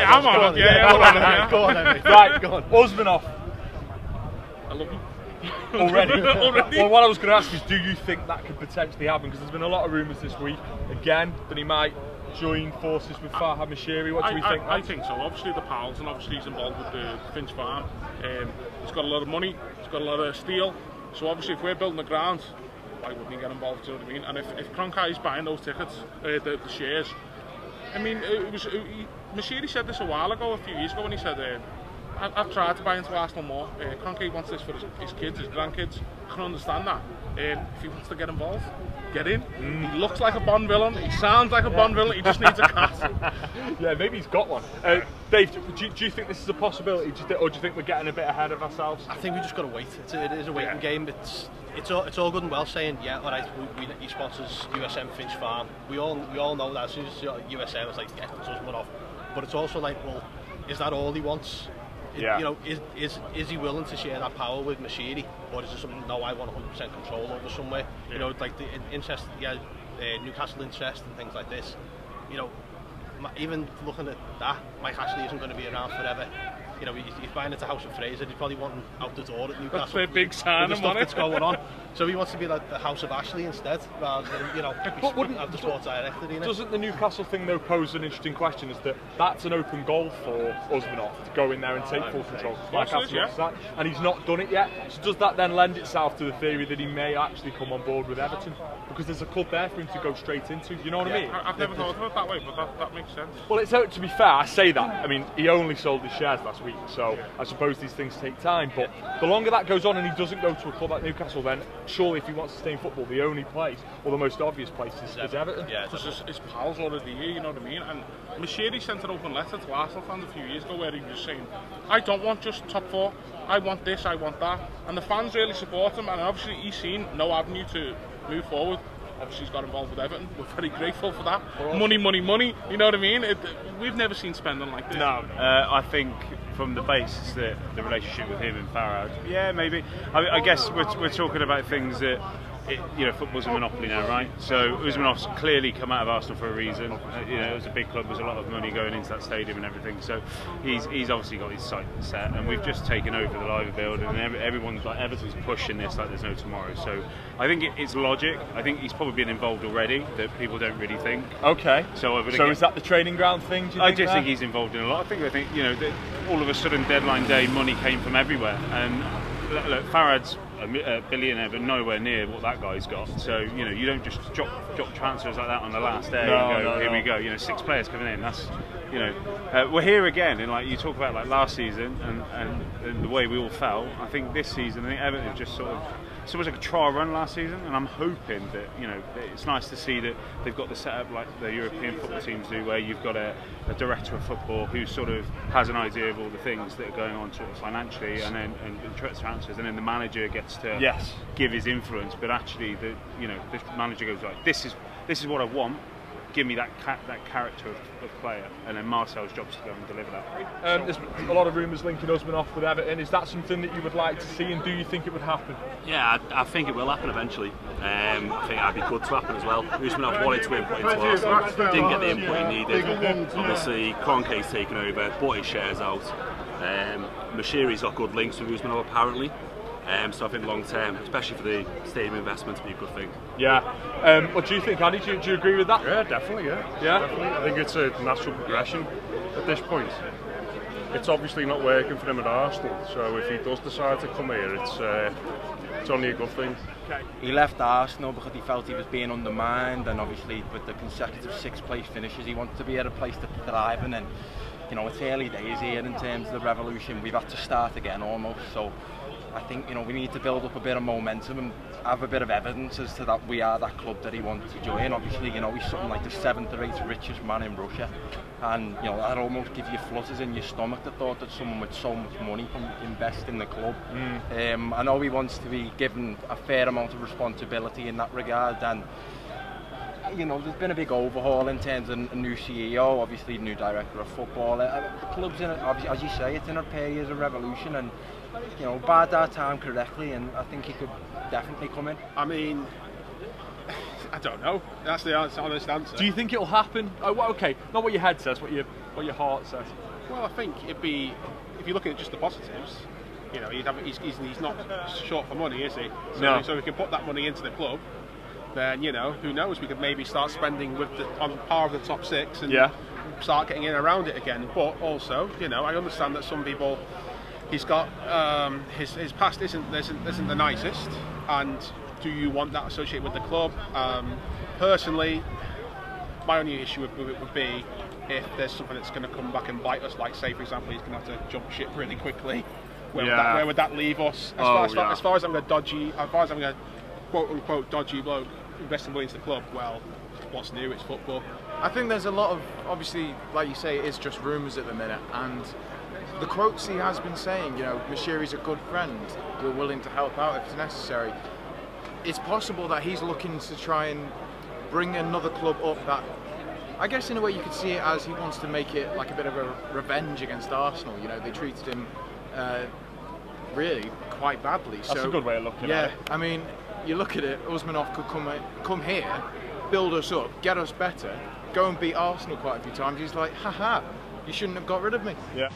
I'm on it. Yeah, go on then. Right, go on. Usmanov. I love him. Already? Already? Well, what I was going to ask is, do you think that could potentially happen? Because there's been a lot of rumours this week, again, that he might join forces with Farhad Moshiri. What do we think? I think so. Obviously the pals, and obviously he's involved with the Finch Farm. He's got a lot of money, he's got a lot of steel. So obviously if we're building the ground, why wouldn't he get involved, do you know what I mean? And if Kroenkai's buying those tickets, the shares, I mean, Moshiri said this a few years ago, when he said, I've tried to buy into Arsenal more. Kroenke wants this for his kids, his grandkids. I can understand that. If he wants to get involved, get in. He looks like a Bond villain. He sounds like a Bond villain. He just needs a cat. Yeah, maybe he's got one. Dave, do you think this is a possibility, or do you think we're getting a bit ahead of ourselves? I think we just got to wait. It is a waiting game. It's all good and well saying, yeah, all right, he sponsors USM Finch Farm. We all know that as soon as USM is like, yeah, it's Usmanov. But it's also like, well, is that all he wants? Yeah. You know, is he willing to share that power with Moshiri, or is it something? No, I want 100% control over somewhere. Yeah. You know, like the interest, Newcastle interest and things like this. You know, even looking at that, Mike Ashley isn't going to be around forever. You know, he's buying into House of Fraser. He's probably wanting out the door at Newcastle. That's a big sign of stuff that's going on. So he wants to be like the House of Ashley instead, rather than, you know, have the sports director. Doesn't the Newcastle thing though pose an interesting question? Is that's an open goal for Usmanov to go in there and take full control? And he's not done it yet. So does that then lend itself to the theory that he may actually come on board with Everton? Because there's a club there for him to go straight into. You know what I mean? I've never thought of it that way, but that makes sense. Well, to be fair, I say that. I mean, he only sold his shares last week, so I suppose these things take time. But the longer that goes on and he doesn't go to a club like Newcastle, then surely if he wants to stay in football, the only place, or the most obvious place, is Everton. Yeah, because his pals already here, you know what I mean? And Moshiri sent an open letter to Arsenal fans a few years ago where he was saying, I don't want just top four, I want this, I want that. And the fans really support him, and obviously he's seen no avenue to move forward. Obviously he's got involved with Everton. We're very grateful for that. Money, money, money, you know what I mean? We've never seen spending like this. No, I think from the basis that the relationship with him and Farhad, yeah, maybe. I guess we're talking about things that, you know, football's a monopoly now, right? So Usmanov's clearly come out of Arsenal for a reason. You know, it was a big club, there's a lot of money going into that stadium and everything. So he's obviously got his sight set, and we've just taken over the Liver building, and everyone's like, Everton's pushing this like there's no tomorrow. So I think it's logic. I think he's probably been involved already that people don't really think. Okay. So is that the training ground thing? Do you think think he's involved in a lot. I think you know, all of a sudden deadline day money came from everywhere, and look, Farhad's a billionaire, but nowhere near what that guy's got. So you know, you don't just drop transfers like that on the last day and go, here we go. You know, 6 players coming in. That's, you know, we're here again, and like you talk about like last season and the way we all felt. I think this season, I think Everton have just sort of. It's almost like a trial run last season, and I'm hoping that, you know, it's nice to see that they've got the setup like the European football teams do, where you've got a director of football who sort of has an idea of all the things that are going on sort of financially, and transfers, and then the manager gets to give his influence. But actually, the manager goes like, this is what I want. Give me that character of player, and then Marcel's job is to go and deliver that. There's a lot of rumours linking Usmanov with Everton. Is that something that you would like to see, and do you think it would happen? Yeah, I think it will happen eventually. I think that'd be good to happen as well. Usmanov wanted to input into Arsenal, didn't get the input he needed. Obviously, Kroenke's taken over, bought his shares out. Moshiri's got good links with Usmanov apparently. So I think long term, especially for the stadium investment, to be a good thing. Yeah. What do you think, Andy? Do you agree with that? Yeah, definitely. Yeah. Definitely. I think it's a natural progression at this point. It's obviously not working for him at Arsenal, so if he does decide to come here, it's only a good thing. Okay. He left Arsenal because he felt he was being undermined, and obviously with the consecutive 6th place finishes, he wanted to be at a place to thrive in. And you know, it's early days here in terms of the revolution. We've had to start again almost. So I think, you know, we need to build up a bit of momentum and have a bit of evidence as to that we are that club that he wanted to join. Obviously, you know, he's something like the 7th or 8th richest man in Russia, and you know, that almost gives you flutters in your stomach, the thought that someone with so much money can invest in the club. I know he wants to be given a fair amount of responsibility in that regard, and you know, there's been a big overhaul in terms of a new CEO, obviously new director of football. The club's in, as you say, it's in a period of revolution, and you know, bide our time correctly, and I think he could definitely come in. I mean, I don't know. That's the honest answer. Do you think it'll happen? Oh, well, okay, not what your head says, what your heart says. Well, I think it'd be, if you're looking at just the positives, you know, he's not short for money, is he? So, No. So we can put that money into the club. Then, you know, who knows? We could maybe start spending on par with the top 6 and start getting in around it again. But also, you know, I understand that some people, he's got his past isn't the nicest, and do you want that associated with the club? Personally, my only issue with it would be if there's something that's going to come back and bite us, like say for example he's going to have to jump ship really quickly. Where would that leave us? As far as I'm a quote unquote dodgy bloke investing money into the club, well, what's new? It's football. I think there's a lot of, obviously, like you say, it is just rumours at the minute, and the quotes he has been saying, you know, Moshiri's a good friend, we're willing to help out if it's necessary. It's possible that he's looking to try and bring another club up that, I guess in a way you could see it as he wants to make it like a bit of a revenge against Arsenal. You know, they treated him really quite badly. That's a good way of looking at it. Yeah, I mean, you look at it, Usmanov could come here, build us up, get us better, go and beat Arsenal quite a few times. He's like, haha, you shouldn't have got rid of me. Yeah.